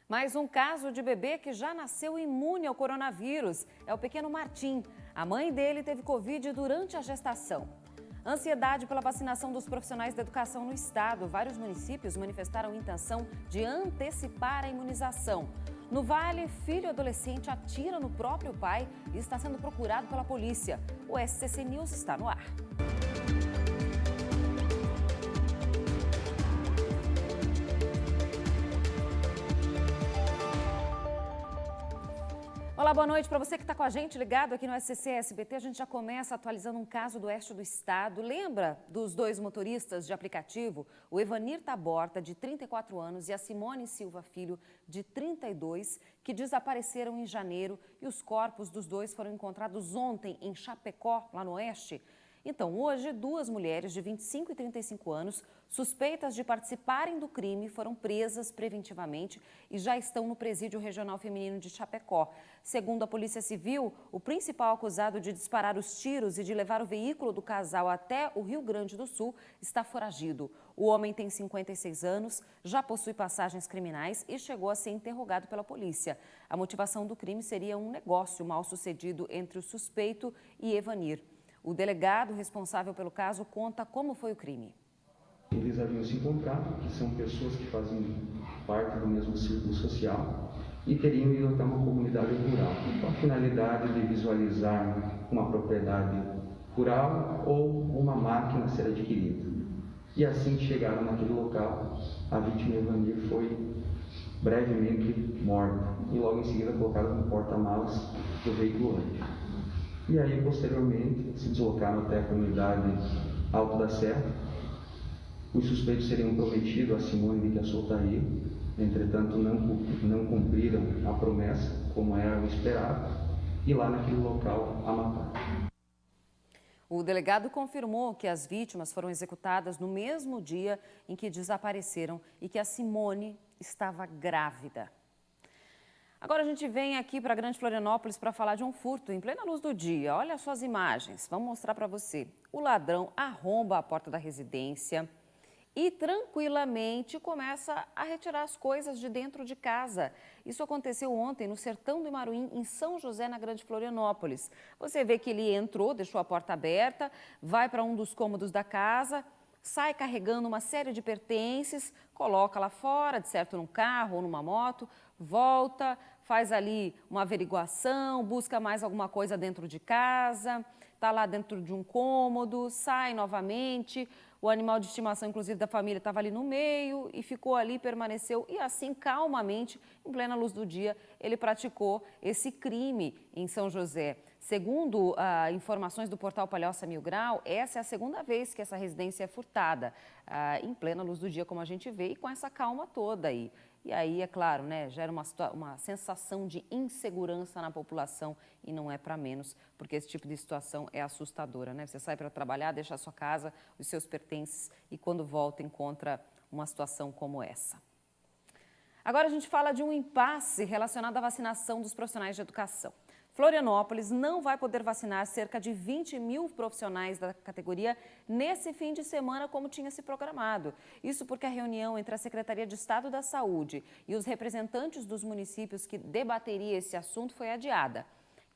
Mais um caso de bebê que já nasceu imune ao coronavírus. É o pequeno Martim. A mãe dele teve Covid durante a gestação. Ansiedade pela vacinação dos profissionais da educação no estado. Vários municípios manifestaram intenção de antecipar a imunização. No Vale, filho adolescente atira no próprio pai e está sendo procurado pela polícia. O SCC News está no ar. Olá, boa noite para você que está com a gente ligado aqui no SCC SBT. A gente já começa atualizando um caso do oeste do estado. Lembra dos dois motoristas de aplicativo? O Evanir Taborta, de 34 anos, e a Simone Silva Filho, de 32, que desapareceram em janeiro e os corpos dos dois foram encontrados ontem em Chapecó, lá no oeste. Então, hoje, duas mulheres de 25 e 35 anos, suspeitas de participarem do crime, foram presas preventivamente e já estão no Presídio Regional Feminino de Chapecó. Segundo a Polícia Civil, o principal acusado de disparar os tiros e de levar o veículo do casal até o Rio Grande do Sul está foragido. O homem tem 56 anos, já possui passagens criminais e chegou a ser interrogado pela polícia. A motivação do crime seria um negócio mal sucedido entre o suspeito e Evanir. O delegado responsável pelo caso conta como foi o crime. Eles haviam se encontrado, que são pessoas que fazem parte do mesmo círculo social e teriam ido até uma comunidade rural, com a finalidade de visualizar uma propriedade rural ou uma máquina a ser adquirida. E assim que chegaram naquele local, a vítima Evanir foi brevemente morta e logo em seguida colocada no porta-malas do veículo antes. E aí, posteriormente, se deslocaram até a comunidade Alto da Serra. Os suspeitos seriam prometidos a Simone de que a soltaria, entretanto não cumpriram a promessa, como era o esperado, e lá naquele local a mataram. O delegado confirmou que as vítimas foram executadas no mesmo dia em que desapareceram e que a Simone estava grávida. Agora a gente vem aqui para Grande Florianópolis para falar de um furto em plena luz do dia. Olha só as imagens, vamos mostrar para você. O ladrão arromba a porta da residência e tranquilamente começa a retirar as coisas de dentro de casa. Isso aconteceu ontem no Sertão do Imaruim, em São José, na Grande Florianópolis. Você vê que ele entrou, deixou a porta aberta, vai para um dos cômodos da casa, sai carregando uma série de pertences, coloca lá fora, de certo num carro ou numa moto, volta, faz ali uma averiguação, busca mais alguma coisa dentro de casa, está lá dentro de um cômodo, sai novamente. O animal de estimação, inclusive da família, estava ali no meio e ficou ali, permaneceu e assim, calmamente, em plena luz do dia, ele praticou esse crime em São José. Segundo informações do portal Palhoça Mil Grau, essa é a segunda vez que essa residência é furtada, em plena luz do dia, como a gente vê, e com essa calma toda aí. E aí, é claro, né, gera uma sensação de insegurança na população e não é para menos, porque esse tipo de situação é assustadora, né? Você sai para trabalhar, deixa a sua casa, os seus pertences e quando volta encontra uma situação como essa. Agora a gente fala de um impasse relacionado à vacinação dos profissionais de educação. Florianópolis não vai poder vacinar cerca de 20 mil profissionais da categoria nesse fim de semana, como tinha se programado. Isso porque a reunião entre a Secretaria de Estado da Saúde e os representantes dos municípios que debateria esse assunto foi adiada.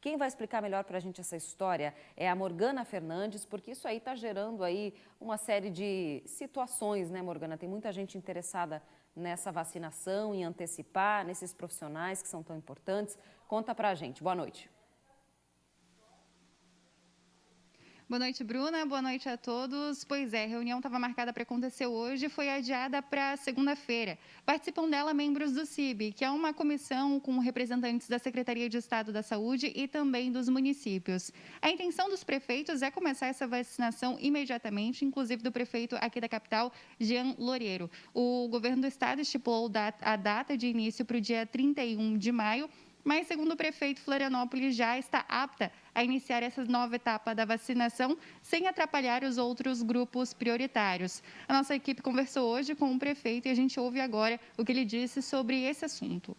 Quem vai explicar melhor para a gente essa história é a Morgana Fernandes, porque isso aí está gerando aí uma série de situações, né, Morgana? Tem muita gente interessada nessa vacinação, em antecipar, nesses profissionais que são tão importantes. Conta pra gente. Boa noite. Boa noite, Bruna. Boa noite a todos. Pois é, a reunião estava marcada para acontecer hoje e foi adiada para segunda-feira. Participam dela membros do CIB, que é uma comissão com representantes da Secretaria de Estado da Saúde e também dos municípios. A intenção dos prefeitos é começar essa vacinação imediatamente, inclusive do prefeito aqui da capital, Jean Loureiro. O governo do estado estipulou a data de início para o dia 31 de maio, mas, segundo o prefeito, Florianópolis já está apta a iniciar essa nova etapa da vacinação sem atrapalhar os outros grupos prioritários. A nossa equipe conversou hoje com o prefeito e a gente ouve agora o que ele disse sobre esse assunto.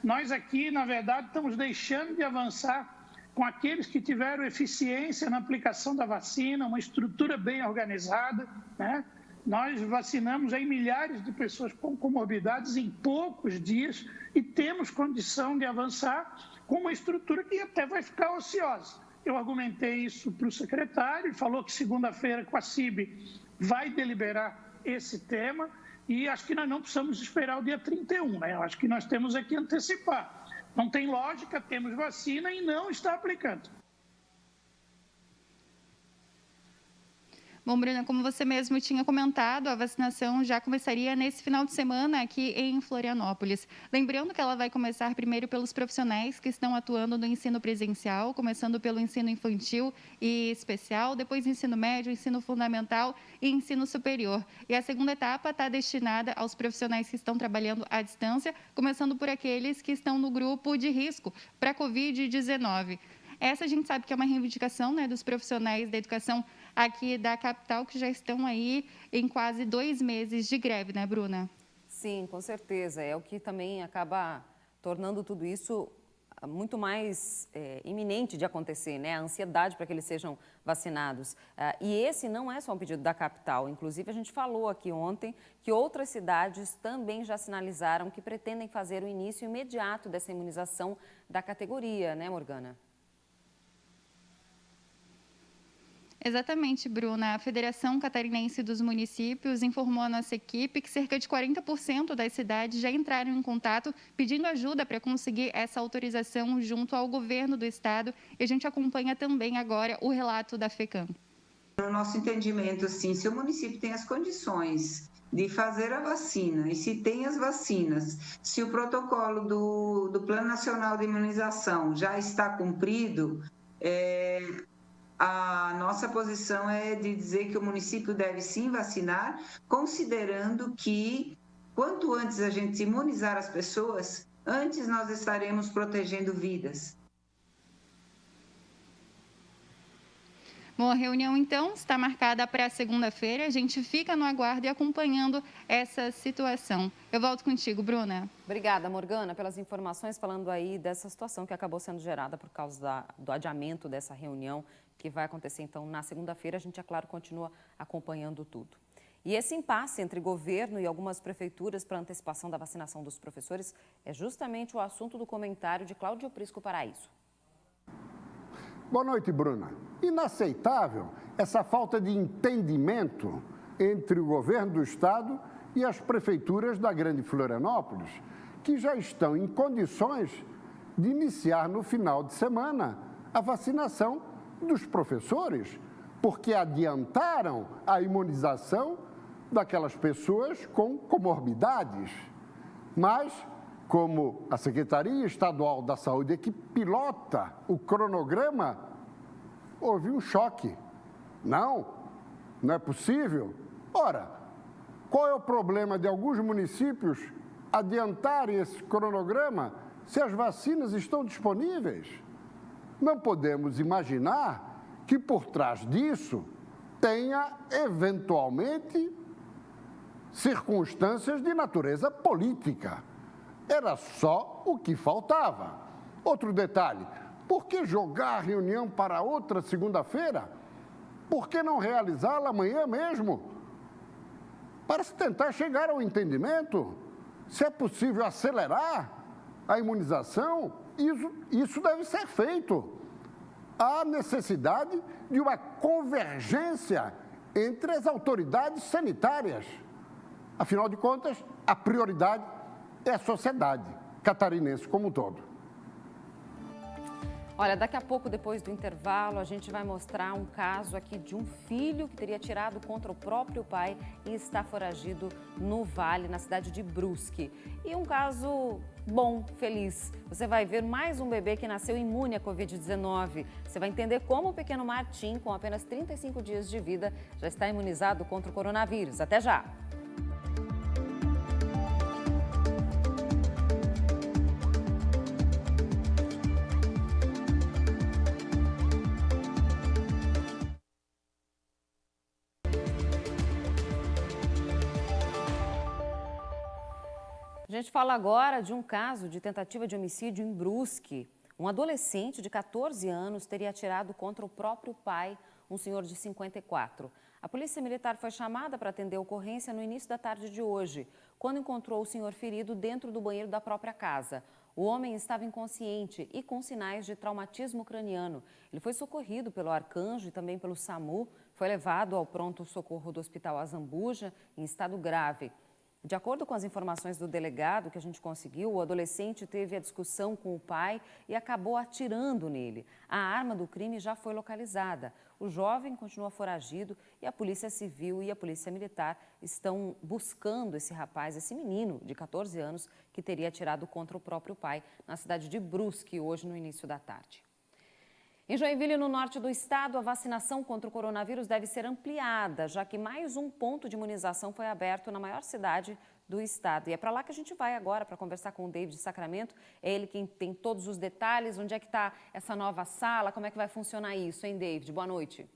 Nós aqui, na verdade, estamos deixando de avançar com aqueles que tiveram eficiência na aplicação da vacina, uma estrutura bem organizada, né? Nós vacinamos aí milhares de pessoas com comorbidades em poucos dias e temos condição de avançar com uma estrutura que até vai ficar ociosa. Eu argumentei isso para o secretário, ele falou que segunda-feira com a CIB vai deliberar esse tema e acho que nós não precisamos esperar o dia 31, né? Eu acho que nós temos aqui antecipar. Não tem lógica, temos vacina e não está aplicando. Bom, Bruna, como você mesmo tinha comentado, a vacinação já começaria nesse final de semana aqui em Florianópolis. Lembrando que ela vai começar primeiro pelos profissionais que estão atuando no ensino presencial, começando pelo ensino infantil e especial, depois ensino médio, ensino fundamental e ensino superior. E a segunda etapa está destinada aos profissionais que estão trabalhando à distância, começando por aqueles que estão no grupo de risco para a Covid-19. Essa a gente sabe que é uma reivindicação, né, dos profissionais da educação aqui da capital, que já estão aí em quase 2 meses de greve, né, Bruna? Sim, com certeza. É o que também acaba tornando tudo isso muito mais iminente de acontecer, né? A ansiedade para que eles sejam vacinados. E esse não é só um pedido da capital. Inclusive, a gente falou aqui ontem que outras cidades também já sinalizaram que pretendem fazer o início imediato dessa imunização da categoria, né, Morgana? Exatamente, Bruna. A Federação Catarinense dos Municípios informou à nossa equipe que cerca de 40% das cidades já entraram em contato pedindo ajuda para conseguir essa autorização junto ao governo do estado. E a gente acompanha também agora o relato da FECAM. No nosso entendimento, assim, se o município tem as condições de fazer a vacina e se tem as vacinas, se o protocolo do Plano Nacional de Imunização já está cumprido, a nossa posição é de dizer que o município deve sim vacinar, considerando que quanto antes a gente imunizar as pessoas, antes nós estaremos protegendo vidas. Bom, a reunião, então, está marcada para segunda-feira. A gente fica no aguardo e acompanhando essa situação. Eu volto contigo, Bruna. Obrigada, Morgana, pelas informações, falando aí dessa situação que acabou sendo gerada por causa do adiamento dessa reunião, que vai acontecer, então, na segunda-feira. A gente, é claro, continua acompanhando tudo. E esse impasse entre governo e algumas prefeituras para antecipação da vacinação dos professores é justamente o assunto do comentário de Cláudio Prisco Paraíso. Boa noite, Bruna. Inaceitável essa falta de entendimento entre o governo do estado e as prefeituras da Grande Florianópolis, que já estão em condições de iniciar no final de semana a vacinação dos professores, porque adiantaram a imunização daquelas pessoas com comorbidades. Mas, como a Secretaria Estadual da Saúde é que pilota o cronograma, houve um choque. Não é possível. Ora, qual é o problema de alguns municípios adiantarem esse cronograma se as vacinas estão disponíveis? Não podemos imaginar que por trás disso tenha, eventualmente, circunstâncias de natureza política. Era só o que faltava. Outro detalhe, por que jogar a reunião para outra segunda-feira? Por que não realizá-la amanhã mesmo? Para se tentar chegar ao entendimento, se é possível acelerar a imunização, isso deve ser feito. Há necessidade de uma convergência entre as autoridades sanitárias. Afinal de contas, a prioridade é a sociedade catarinense como um todo. Olha, daqui a pouco, depois do intervalo, a gente vai mostrar um caso aqui de um filho que teria atirado contra o próprio pai e está foragido no Vale, na cidade de Brusque. E um caso bom, feliz. Você vai ver mais um bebê que nasceu imune à Covid-19. Você vai entender como o pequeno Martim, com apenas 35 dias de vida, já está imunizado contra o coronavírus. Até já! A gente fala agora de um caso de tentativa de homicídio em Brusque. Um adolescente de 14 anos teria atirado contra o próprio pai, um senhor de 54. A polícia militar foi chamada para atender a ocorrência no início da tarde de hoje, quando encontrou o senhor ferido dentro do banheiro da própria casa. O homem estava inconsciente e com sinais de traumatismo craniano. Ele foi socorrido pelo Arcanjo e também pelo SAMU, foi levado ao pronto-socorro do Hospital Azambuja em estado grave. De acordo com as informações do delegado que a gente conseguiu, o adolescente teve a discussão com o pai e acabou atirando nele. A arma do crime já foi localizada. O jovem continua foragido e a Polícia Civil e a Polícia Militar estão buscando esse rapaz, esse menino de 14 anos, que teria atirado contra o próprio pai na cidade de Brusque, hoje no início da tarde. Em Joinville, no norte do estado, a vacinação contra o coronavírus deve ser ampliada, já que mais um ponto de imunização foi aberto na maior cidade do estado. E é para lá que a gente vai agora para conversar com o David Sacramento. É ele quem tem todos os detalhes. Onde é que está essa nova sala? Como é que vai funcionar isso, hein, David? Boa noite.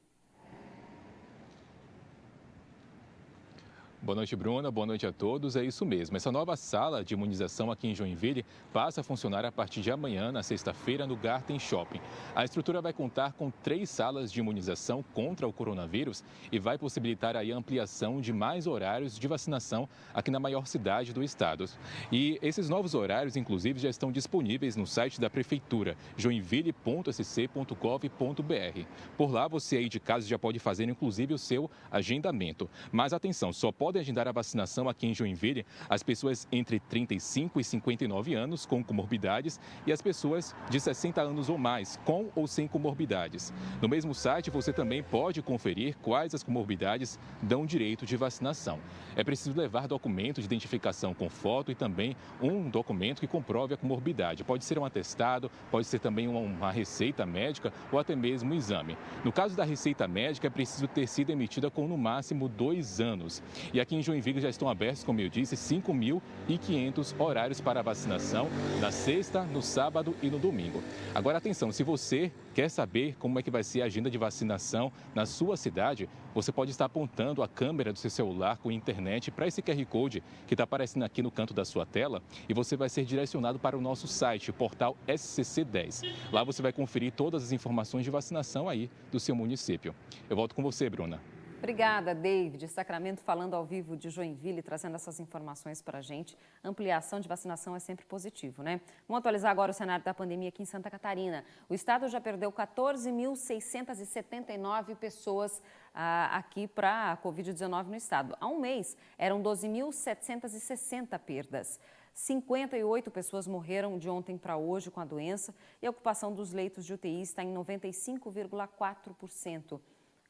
Boa noite, Bruna. Boa noite a todos. É isso mesmo. Essa nova sala de imunização aqui em Joinville passa a funcionar a partir de amanhã, na sexta-feira, no Garten Shopping. A estrutura vai contar com 3 salas de imunização contra o coronavírus e vai possibilitar aí a ampliação de mais horários de vacinação aqui na maior cidade do estado. E esses novos horários, inclusive, já estão disponíveis no site da Prefeitura, joinville.sc.gov.br. Por lá, você aí de casa já pode fazer, inclusive, o seu agendamento. Mas atenção, só podem agendar a vacinação aqui em Joinville as pessoas entre 35 e 59 anos com comorbidades e as pessoas de 60 anos ou mais, com ou sem comorbidades. No mesmo site, você também pode conferir quais as comorbidades dão direito de vacinação. É preciso levar documento de identificação com foto e também um documento que comprove a comorbidade. Pode ser um atestado, pode ser também uma receita médica ou até mesmo um exame. No caso da receita médica, é preciso ter sido emitida com no máximo 2 anos. E aqui em Joinville já estão abertos, como eu disse, 5.500 horários para vacinação na sexta, no sábado e no domingo. Agora, atenção, se você quer saber como é que vai ser a agenda de vacinação na sua cidade, você pode estar apontando a câmera do seu celular com internet para esse QR Code que está aparecendo aqui no canto da sua tela e você vai ser direcionado para o nosso site, o portal SCC10. Lá você vai conferir todas as informações de vacinação aí do seu município. Eu volto com você, Bruna. Obrigada, David. Sacramento falando ao vivo de Joinville, trazendo essas informações para a gente. Ampliação de vacinação é sempre positivo, né? Vamos atualizar agora o cenário da pandemia aqui em Santa Catarina. O estado já perdeu 14.679 pessoas aqui para a Covid-19 no estado. Há um mês, eram 12.760 perdas. 58 pessoas morreram de ontem para hoje com a doença e a ocupação dos leitos de UTI está em 95,4%.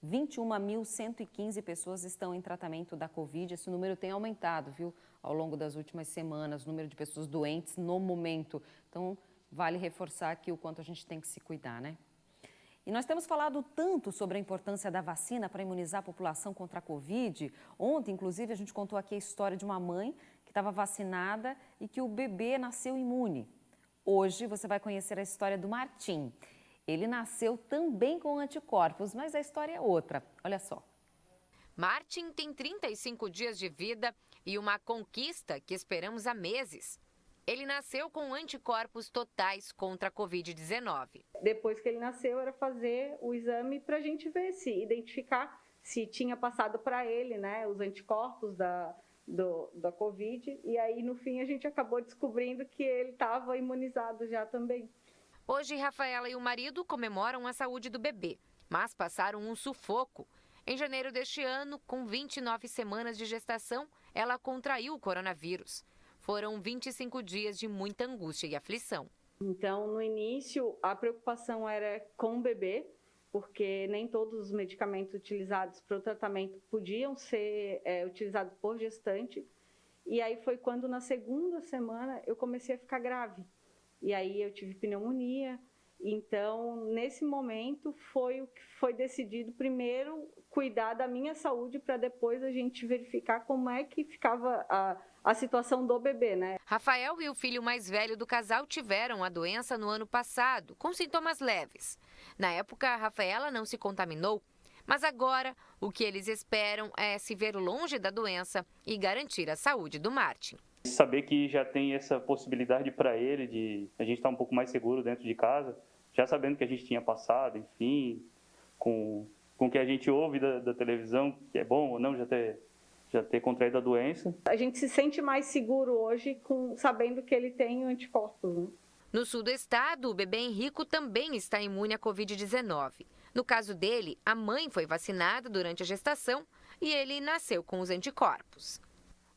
21.115 pessoas estão em tratamento da Covid. Esse número tem aumentado, viu, ao longo das últimas semanas, o número de pessoas doentes no momento. Então, vale reforçar aqui o quanto a gente tem que se cuidar, né? E nós temos falado tanto sobre a importância da vacina para imunizar a população contra a Covid. Ontem, inclusive, a gente contou aqui a história de uma mãe que estava vacinada e que o bebê nasceu imune. Hoje, você vai conhecer a história do Martim. Ele nasceu também com anticorpos, mas a história é outra. Olha só. Martin tem 35 dias de vida e uma conquista que esperamos há meses. Ele nasceu com anticorpos totais contra a Covid-19. Depois que ele nasceu, era fazer o exame para a gente ver identificar se tinha passado para ele, né, os anticorpos da Covid. E aí, no fim, a gente acabou descobrindo que ele estava imunizado já também. Hoje, Rafaela e o marido comemoram a saúde do bebê, mas passaram um sufoco. Em janeiro deste ano, com 29 semanas de gestação, ela contraiu o coronavírus. Foram 25 dias de muita angústia e aflição. Então, no início, a preocupação era com o bebê, porque nem todos os medicamentos utilizados para o tratamento podiam ser utilizados por gestante. E aí foi quando, na segunda semana, eu comecei a ficar grave. E aí eu tive pneumonia. Então, nesse momento, foi o que foi decidido primeiro cuidar da minha saúde para depois a gente verificar como é que ficava a situação do bebê, né? Rafael e o filho mais velho do casal tiveram a doença no ano passado, com sintomas leves. Na época, a Rafaela não se contaminou, mas agora o que eles esperam é se ver longe da doença e garantir a saúde do Martin. Saber que já tem essa possibilidade para ele de a gente estar um pouco mais seguro dentro de casa, já sabendo que a gente tinha passado, enfim, com com o que a gente ouve da televisão, que é bom ou não já ter contraído a doença. A gente se sente mais seguro hoje sabendo que ele tem anticorpos, né? No sul do estado, o bebê Henrico também está imune à Covid-19. No caso dele, a mãe foi vacinada durante a gestação e ele nasceu com os anticorpos.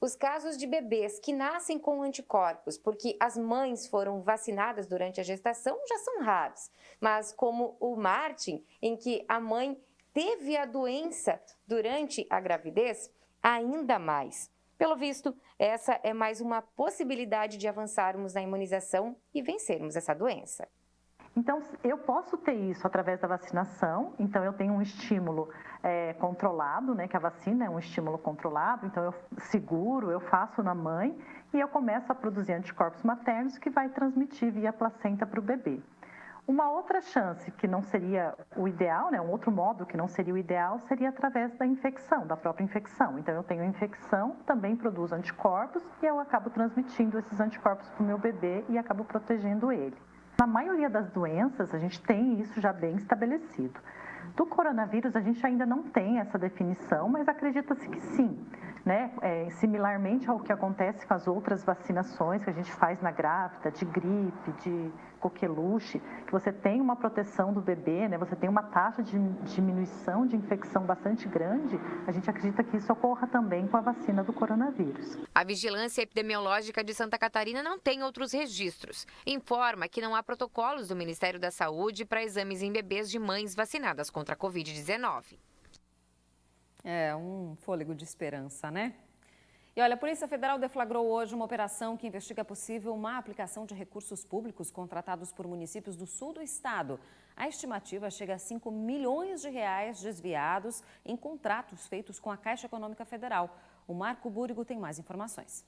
Os casos de bebês que nascem com anticorpos porque as mães foram vacinadas durante a gestação já são raros. Mas como o Martin, em que a mãe teve a doença durante a gravidez, ainda mais. Pelo visto, essa é mais uma possibilidade de avançarmos na imunização e vencermos essa doença. Então, eu posso ter isso através da vacinação, então eu tenho um estímulo controlado, né, que a vacina é um estímulo controlado, então eu seguro, eu faço na mãe e eu começo a produzir anticorpos maternos que vai transmitir via placenta para o bebê. Uma outra chance que não seria o ideal, né, um outro modo que não seria o ideal, seria através da infecção, da própria infecção. Então, eu tenho infecção, também produzo anticorpos e eu acabo transmitindo esses anticorpos para o meu bebê e acabo protegendo ele. Na maioria das doenças, a gente tem isso já bem estabelecido. Do coronavírus, a gente ainda não tem essa definição, mas acredita-se que sim, né? Similarmente ao que acontece com as outras vacinações que a gente faz na grávida, de gripe, de coqueluche, que você tem uma proteção do bebê, né? Você tem uma taxa de diminuição de infecção bastante grande, a gente acredita que isso ocorra também com a vacina do coronavírus. A Vigilância Epidemiológica de Santa Catarina não tem outros registros. Informa que não há protocolos do Ministério da Saúde para exames em bebês de mães vacinadas contra a Covid-19. É um fôlego de esperança, né? E olha, a Polícia Federal deflagrou hoje uma operação que investiga a possível má aplicação de recursos públicos contratados por municípios do sul do estado. A estimativa chega a 5 milhões de reais desviados em contratos feitos com a Caixa Econômica Federal. O Marco Búrigo tem mais informações.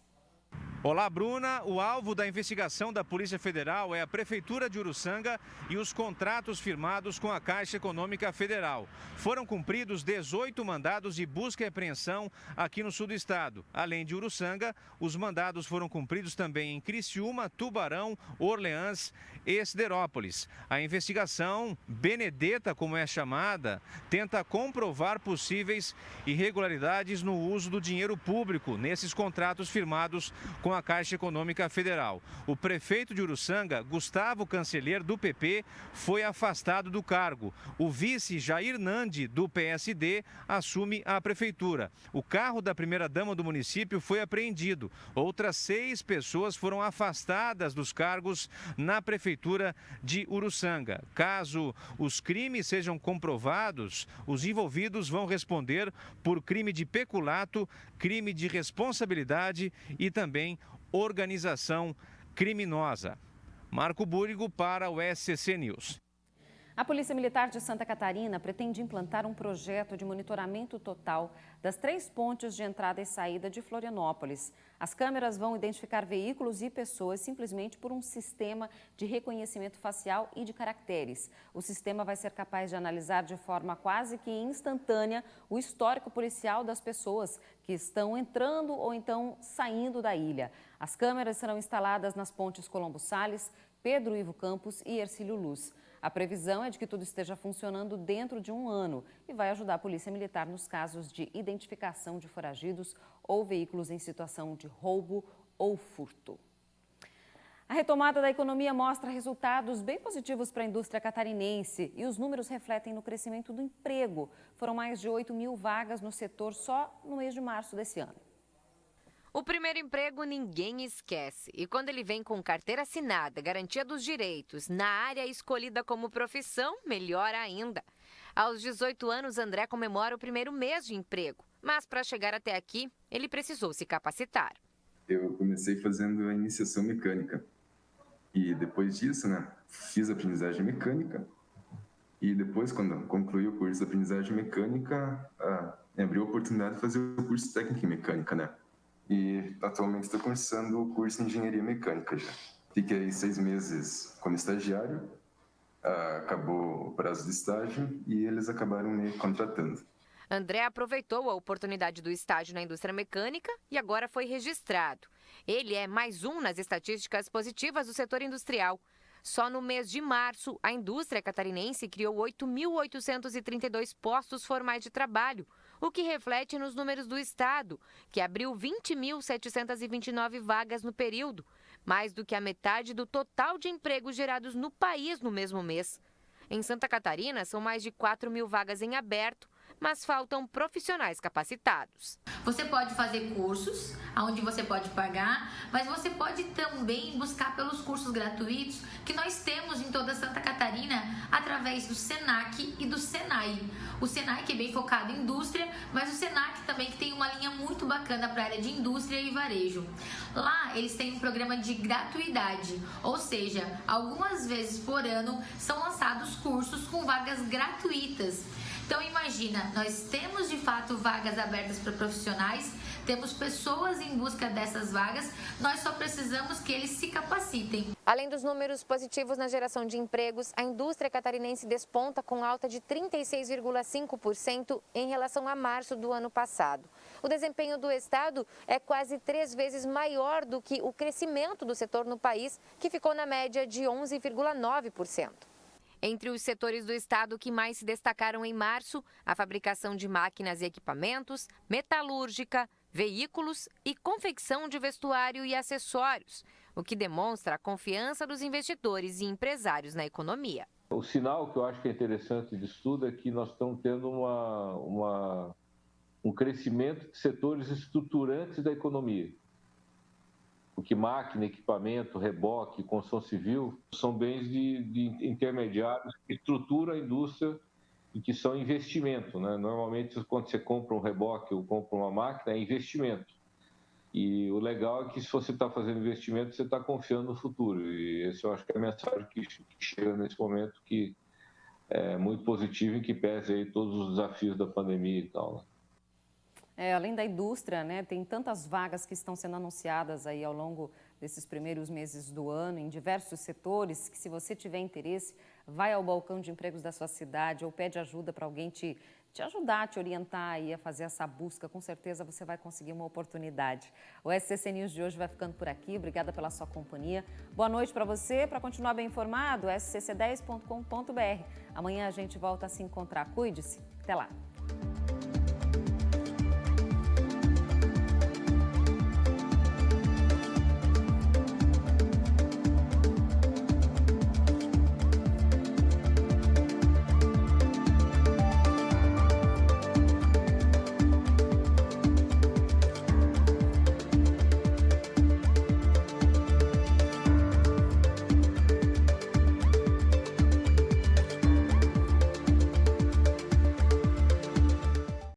Olá, Bruna. O alvo da investigação da Polícia Federal é a Prefeitura de Uruçanga e os contratos firmados com a Caixa Econômica Federal. Foram cumpridos 18 mandados de busca e apreensão aqui no sul do estado. Além de Uruçanga, os mandados foram cumpridos também em Criciúma, Tubarão, Orleans e Siderópolis. A investigação, Benedetta, como é chamada, tenta comprovar possíveis irregularidades no uso do dinheiro público nesses contratos firmados com a Caixa Econômica Federal. O prefeito de Uruçanga, Gustavo Canceler, do PP, foi afastado do cargo. O vice, Jair Nandi, do PSD, assume a prefeitura. O carro da primeira-dama do município foi apreendido. Outras 6 pessoas foram afastadas dos cargos na prefeitura de Uruçanga. Caso os crimes sejam comprovados, os envolvidos vão responder por crime de peculato, crime de responsabilidade e também organização criminosa. Marco Búrigo para o SCC News. A Polícia Militar de Santa Catarina pretende implantar um projeto de monitoramento total das 3 pontes de entrada e saída de Florianópolis. As câmeras vão identificar veículos e pessoas simplesmente por um sistema de reconhecimento facial e de caracteres. O sistema vai ser capaz de analisar de forma quase que instantânea o histórico policial das pessoas que estão entrando ou então saindo da ilha. As câmeras serão instaladas nas pontes Colombo Salles, Pedro Ivo Campos e Hercílio Luz. A previsão é de que tudo esteja funcionando dentro de um ano e vai ajudar a Polícia Militar nos casos de identificação de foragidos ou veículos em situação de roubo ou furto. A retomada da economia mostra resultados bem positivos para a indústria catarinense e os números refletem no crescimento do emprego. Foram mais de 8 mil vagas no setor só no mês de março desse ano. O primeiro emprego ninguém esquece. E quando ele vem com carteira assinada, garantia dos direitos, na área escolhida como profissão, melhor ainda. Aos 18 anos, André comemora o primeiro mês de emprego. Mas para chegar até aqui, ele precisou se capacitar. Eu comecei fazendo a iniciação mecânica. E depois disso, fiz a aprendizagem mecânica. E depois, quando concluí o curso de aprendizagem mecânica, me abriu a oportunidade de fazer o curso técnico em mecânica, E atualmente estou cursando o curso de engenharia mecânica já. Fiquei 6 meses como estagiário, acabou o prazo de estágio e eles acabaram me contratando. André aproveitou a oportunidade do estágio na indústria mecânica e agora foi registrado. Ele é mais um nas estatísticas positivas do setor industrial. Só no mês de março, a indústria catarinense criou 8.832 postos formais de trabalho, o que reflete nos números do estado, que abriu 20.729 vagas no período, mais do que a metade do total de empregos gerados no país no mesmo mês. Em Santa Catarina, são mais de 4.000 vagas em aberto, mas faltam profissionais capacitados. Você pode fazer cursos, onde você pode pagar, mas você pode também buscar pelos cursos gratuitos que nós temos em toda Santa Catarina, através do SENAC e do SENAI. O SENAC é bem focado em indústria, mas o SENAC também que tem uma linha muito bacana para a área de indústria e varejo. Lá eles têm um programa de gratuidade, ou seja, algumas vezes por ano são lançados cursos com vagas gratuitas. Então imagina, nós temos de fato vagas abertas para profissionais, temos pessoas em busca dessas vagas, nós só precisamos que eles se capacitem. Além dos números positivos na geração de empregos, a indústria catarinense desponta com alta de 36,5% em relação a março do ano passado. O desempenho do estado é quase 3 vezes maior do que o crescimento do setor no país, que ficou na média de 11,9%. Entre os setores do estado que mais se destacaram em março, a fabricação de máquinas e equipamentos, metalúrgica, veículos e confecção de vestuário e acessórios, o que demonstra a confiança dos investidores e empresários na economia. O sinal que eu acho que é interessante disso tudo é que nós estamos tendo um crescimento de setores estruturantes da economia. Porque máquina, equipamento, reboque, construção civil são bens de intermediários que estruturam a indústria e que são investimento, né? Normalmente, quando você compra um reboque ou compra uma máquina, é investimento. E o legal é que se você está fazendo investimento, você está confiando no futuro. E esse eu acho que é a mensagem que chega nesse momento, que é muito positivo e que pese aí todos os desafios da pandemia e tal, né? Além da indústria, né, tem tantas vagas que estão sendo anunciadas aí ao longo desses primeiros meses do ano, em diversos setores, que se você tiver interesse, vai ao balcão de empregos da sua cidade ou pede ajuda para alguém te ajudar, te orientar aí a fazer essa busca. Com certeza você vai conseguir uma oportunidade. O SCC News de hoje vai ficando por aqui. Obrigada pela sua companhia. Boa noite para você. Para continuar bem informado, scc10.com.br. Amanhã a gente volta a se encontrar. Cuide-se. Até lá.